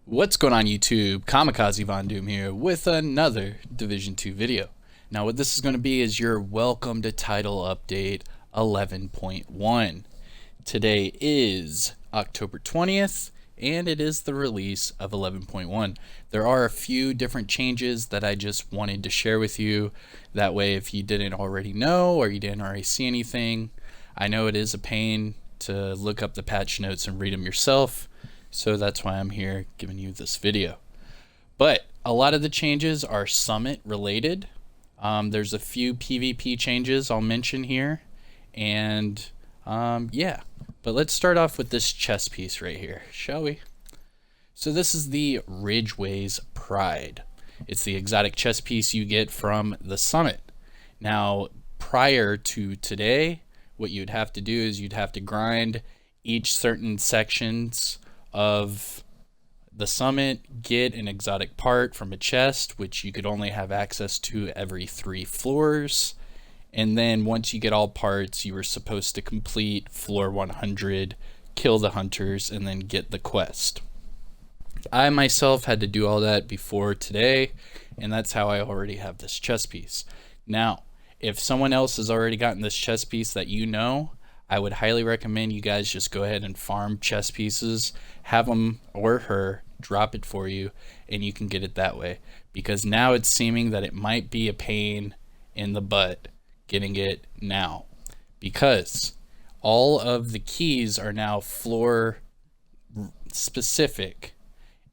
What's going on YouTube? Kamikazevondoom here with another Division 2 video. Now what this is going to be is your welcome to title update 11.1. Today is October 20th and it is the release of 11.1. There are a few different changes that I just wanted to share with you. That way if you didn't already know or you didn't already see anything, I know it is a pain to look up the patch notes and read them yourself. So that's why I'm here giving you this video. But a lot of the changes are summit related. There's a few PvP changes I'll mention here. And yeah, but let's start off with this chess piece right here, shall we? So this is the Ridgeways Pride. It's the exotic chess piece you get from the summit. Now, prior to today, what you'd have to do is you'd have to grind each certain sections of the summit, get an exotic part from a chest, which you could only have access to every 3 floors. And then once you get all parts, you were supposed to complete floor 100, kill the hunters, and then get the quest. I myself had to do all that before today, and that's how I already have this chest piece. Now, if someone else has already gotten this chest piece that you know, I would highly recommend you guys just go ahead and farm chess pieces, have them or her drop it for you, and you can get it that way. Because now it's seeming that it might be a pain in the butt getting it now. Because all of the keys are now floor specific.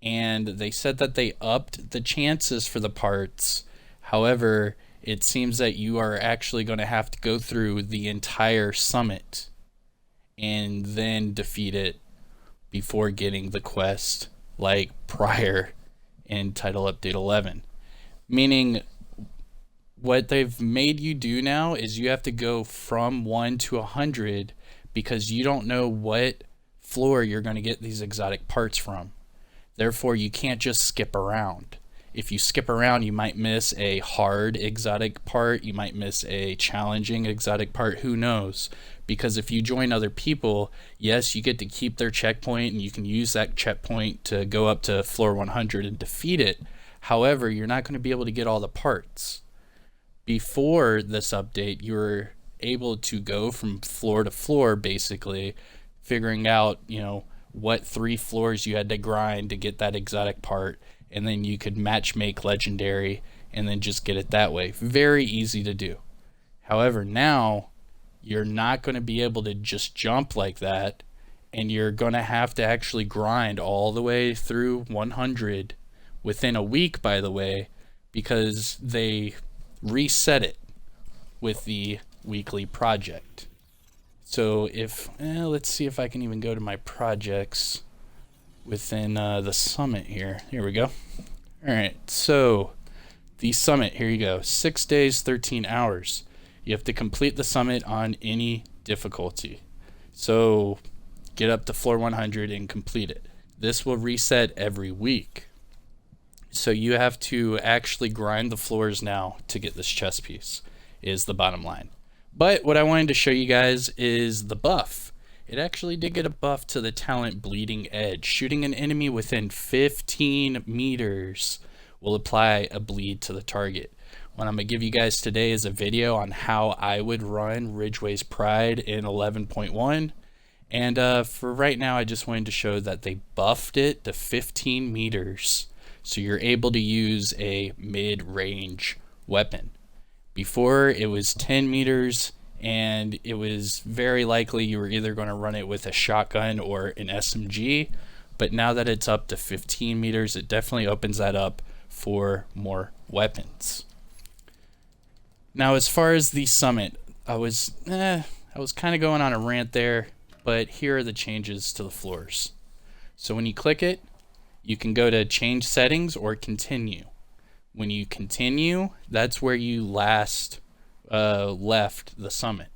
And they said that they upped the chances for the parts. However, it seems that you are actually going to have to go through the entire summit and then defeat it before getting the quest like prior in title update 11. Meaning what they've made you do now is you have to go from 1 to 100 because you don't know what floor you're going to get these exotic parts from. Therefore, you can't just skip around. If you skip around, you might miss a hard exotic part, you might miss a challenging exotic part, who knows? Because if you join other people, yes, you get to keep their checkpoint and you can use that checkpoint to go up to floor 100 and defeat it. However, you're not going to be able to get all the parts. Before this update, you were able to go from floor to floor, basically, figuring out, what 3 floors you had to grind to get that exotic part. And then you could match make legendary and then just get it that way. Very easy to do. However, now you're not going to be able to just jump like that, and you're going to have to actually grind all the way through 100 within a week, by the way, because they reset it with the weekly project. So if let's see if I can even go to my projects within the summit here. Here we go. All right, so the summit, here you go. 6 days, 13 hours. You have to complete the summit on any difficulty. So get up to floor 100 and complete it. This will reset every week. So you have to actually grind the floors now to get this chess piece, is the bottom line. But what I wanted to show you guys is the buff. It actually did get a buff to the talent Bleeding Edge. Shooting an enemy within 15 meters will apply a bleed to the target. What I'm going to give you guys today is a video on how I would run Ridgeways Pride in 11.1. And for right now, I just wanted to show that they buffed it to 15 meters. So you're able to use a mid-range weapon. Before, it was 10 meters. And it was very likely you were either going to run it with a shotgun or an SMG. But now that it's up to 15 meters, it definitely opens that up for more weapons. Now, as far as the summit, I was kind of going on a rant there, but here are the changes to the floors. So when you click it, you can go to change settings or continue. When you continue, that's where you last left the summit.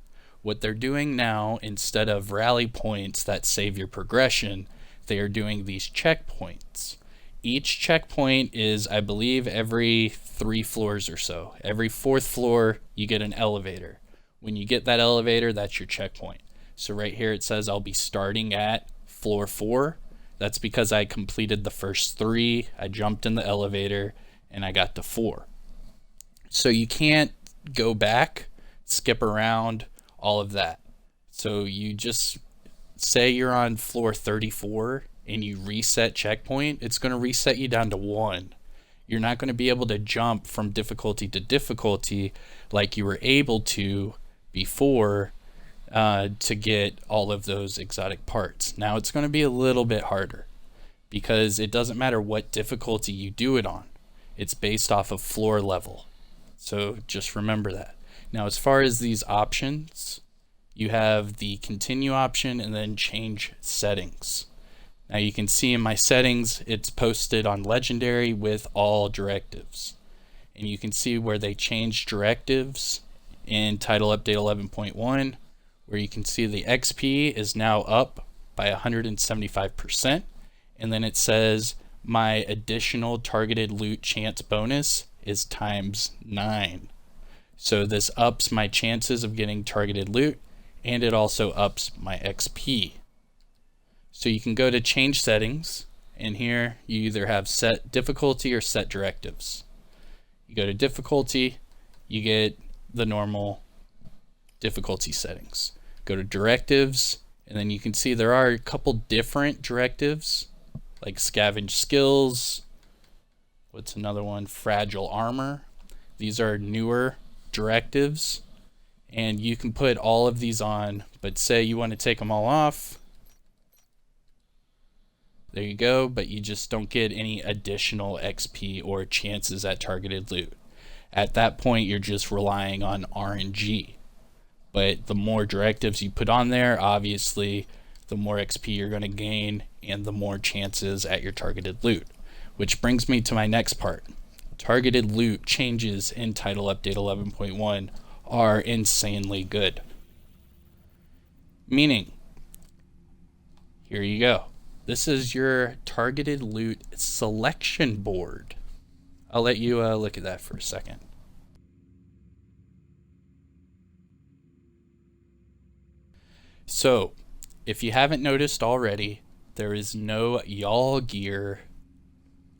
What they're doing now, instead of rally points that save your progression, they are doing these checkpoints. Each checkpoint is, I believe, every 3 floors or so. Every 4th floor, you get an elevator. When you get that elevator, that's your checkpoint. So right here it says I'll be starting at floor 4. That's because I completed the first 3, I jumped in the elevator, and I got to 4. So you can't go back, skip around, all of that. So you just say you're on floor 34 and you reset checkpoint, it's going to reset you down to 1. You're not going to be able to jump from difficulty to difficulty like you were able to before to get all of those exotic parts. Now it's going to be a little bit harder because it doesn't matter what difficulty you do it on. It's based off of floor level. So just remember that. Now as far as these options, you have the continue option and then change settings. Now you can see in my settings, it's posted on legendary with all directives. And you can see where they changed directives in title update 11.1, where you can see the XP is now up by 175%. And then it says my additional targeted loot chance bonus is times 9. So this ups my chances of getting targeted loot, and it also ups my XP. So you can go to change settings, and here you either have set difficulty or set directives. You go to difficulty, you get the normal difficulty settings. Go to directives, and then you can see there are a couple different directives, like scavenge skills. What's another one? Fragile armor. These are newer directives, and you can put all of these on, but say you want to take them all off. There you go, but you just don't get any additional XP or chances at targeted loot. At that point, you're just relying on RNG. But the more directives you put on there, obviously, the more XP you're going to gain and the more chances at your targeted loot. Which brings me to my next part. Targeted loot changes in title update 11.1 are insanely good. Meaning, here you go. This is your targeted loot selection board. I'll let you look at that for a second. So, if you haven't noticed already, there is no y'all gear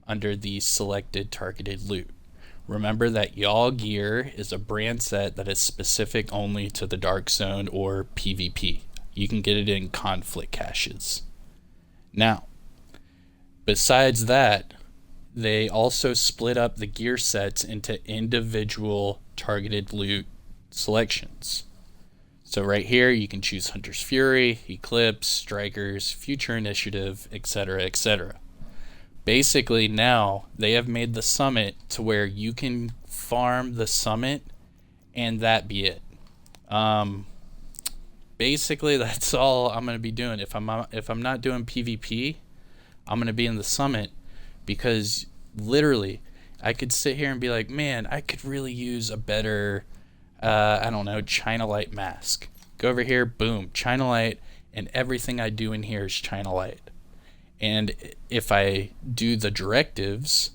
under the selected targeted loot. Remember that y'all gear is a brand set that is specific only to the Dark Zone or PvP. You can get it in conflict caches. Now, besides that, they also split up the gear sets into individual targeted loot selections. So right here, you can choose Hunter's Fury, Eclipse, Strikers, Future Initiative, etc., etc. Basically, now they have made the summit to where you can farm the summit and that be it. Basically, that's all I'm going to be doing. If I'm not doing PvP, I'm going to be in the summit, because literally I could sit here and be like, man, I could really use a better, I don't know, China Light mask. Go over here, boom, China Light, and everything I do in here is China Light. And if I do the directives,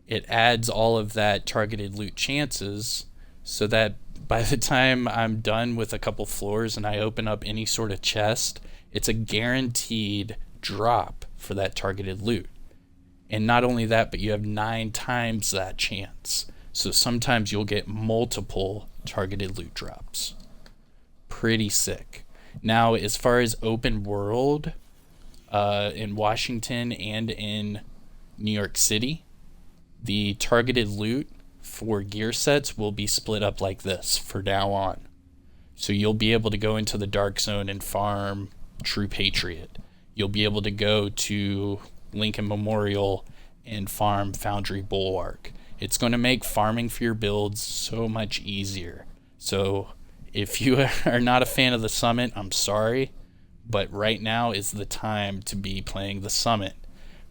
it adds all of that targeted loot chances, so that by the time I'm done with a couple floors and I open up any sort of chest, it's a guaranteed drop for that targeted loot. And not only that, but you have 9 times that chance. So sometimes you'll get multiple targeted loot drops. Pretty sick. Now, as far as open world, in Washington and in New York City, the targeted loot for gear sets will be split up like this for now on. So you'll be able to go into the Dark Zone and farm True Patriot. You'll be able to go to Lincoln Memorial and farm Foundry Bulwark. It's going to make farming for your builds so much easier. So if you are not a fan of the Summit, I'm sorry, but right now is the time to be playing the Summit,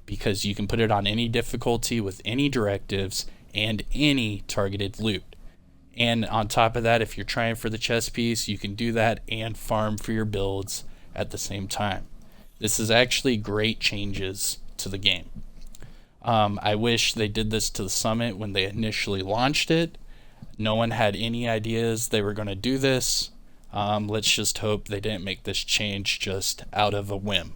because you can put it on any difficulty with any directives and any targeted loot. And on top of that, if you're trying for the chest piece, you can do that and farm for your builds at the same time. This is actually great changes to the game. I wish they did this to the Summit when they initially launched it. No one had any ideas they were going to do this. Let's just hope they didn't make this change just out of a whim.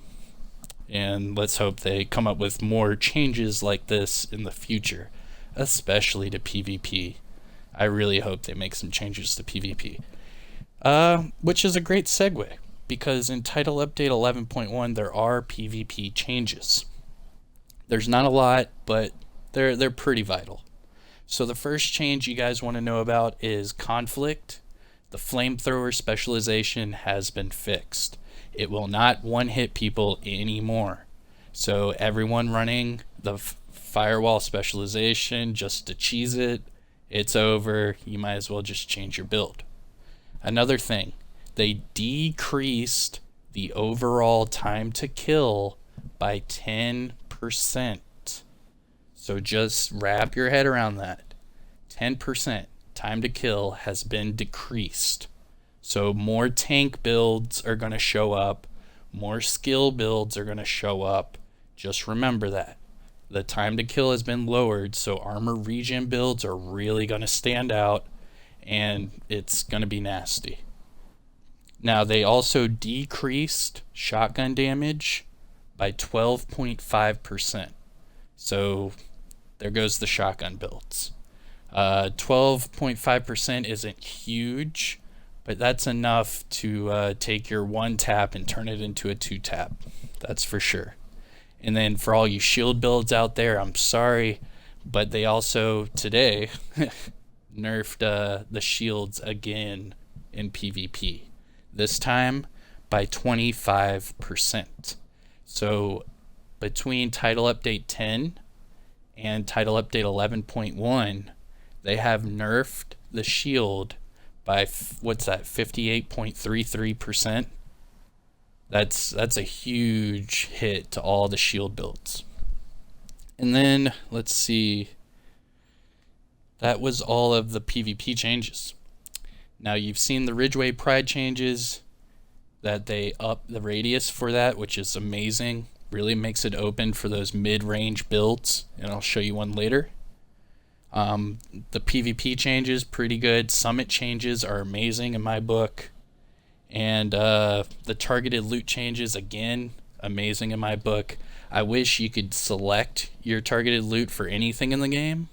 And let's hope they come up with more changes like this in the future, especially to PvP. I really hope they make some changes to PvP. Which is a great segue, because in Title Update 11.1 there are PvP changes. There's not a lot, but they're pretty vital. So the first change you guys want to know about is conflict. The flamethrower specialization has been fixed. It will not one-hit people anymore. So everyone running the firewall specialization just to cheese it, it's over. You might as well just change your build. Another thing, they decreased the overall time to kill by 10%. So just wrap your head around that. 10% time to kill has been decreased. So more tank builds are going to show up. More skill builds are going to show up. Just remember that. The time to kill has been lowered, so armor regen builds are really going to stand out, and it's going to be nasty. Now, they also decreased shotgun damage by 12.5%. So there goes the shotgun builds. 12.5% isn't huge, but that's enough to take your 1-tap and turn it into a 2-tap. That's for sure. And then for all you shield builds out there, I'm sorry, but they also today nerfed the shields again in PvP. This time by 25%. So between Title Update 10 and Title Update 11.1, they have nerfed the shield by 58.33%. That's a huge hit to all the shield builds. And then let's see, that was all of the PvP changes. Now you've seen the Ridgeways Pride changes, that they up the radius for that, which is amazing. Really makes it open for those mid-range builds, and I'll show you one later. The PvP changes, pretty good. Summit changes are amazing in my book. And the targeted loot changes, again, amazing in my book. I wish you could select your targeted loot for anything in the game,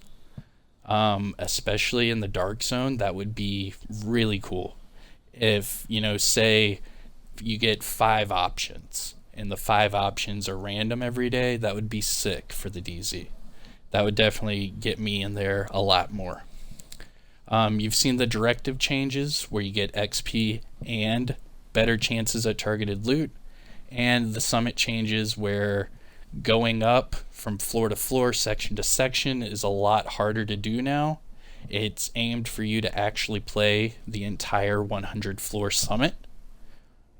especially in the dark zone. That would be really cool. If, say you get 5 options and the 5 options are random every day, that would be sick for the DZ. That would definitely get me in there a lot more. You've seen the directive changes where you get XP and better chances at targeted loot, and the summit changes where going up from floor to floor, section to section is a lot harder to do now. It's aimed for you to actually play the entire 100 floor summit.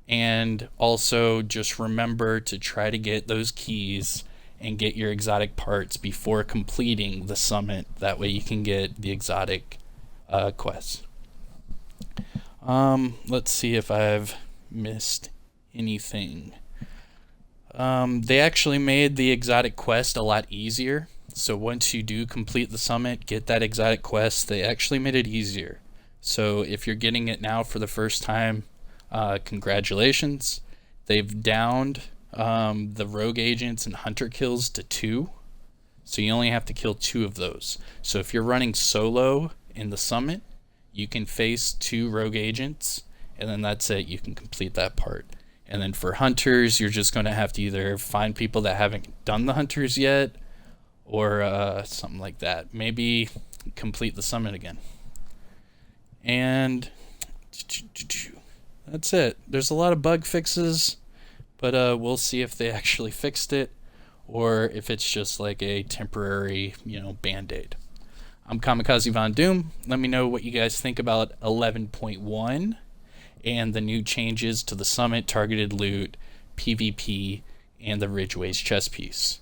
And also just remember to try to get those keys and get your exotic parts before completing the summit. That way you can get the exotic quests. Let's see if I've missed anything. They actually made the exotic quest a lot easier. So once you do complete the summit, get that exotic quest, they actually made it easier. So if you're getting it now for the first time, congratulations. They've downed the rogue agents and hunter kills to 2. So you only have to kill 2 of those. So if you're running solo in the summit, you can face 2 rogue agents, and then that's it. You can complete that part. And then for hunters, you're just going to have to either find people that haven't done the hunters yet, or something like that. Maybe complete the summit again. And that's it. There's a lot of bug fixes, but we'll see if they actually fixed it, or if it's just like a temporary, band-aid. I'm Kamikazevondoom. Let me know what you guys think about 11.1 and the new changes to the summit, targeted loot, PvP, and the Ridgeways chess piece.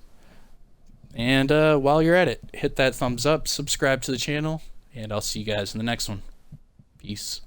And while you're at it, hit that thumbs up, subscribe to the channel, and I'll see you guys in the next one. Peace.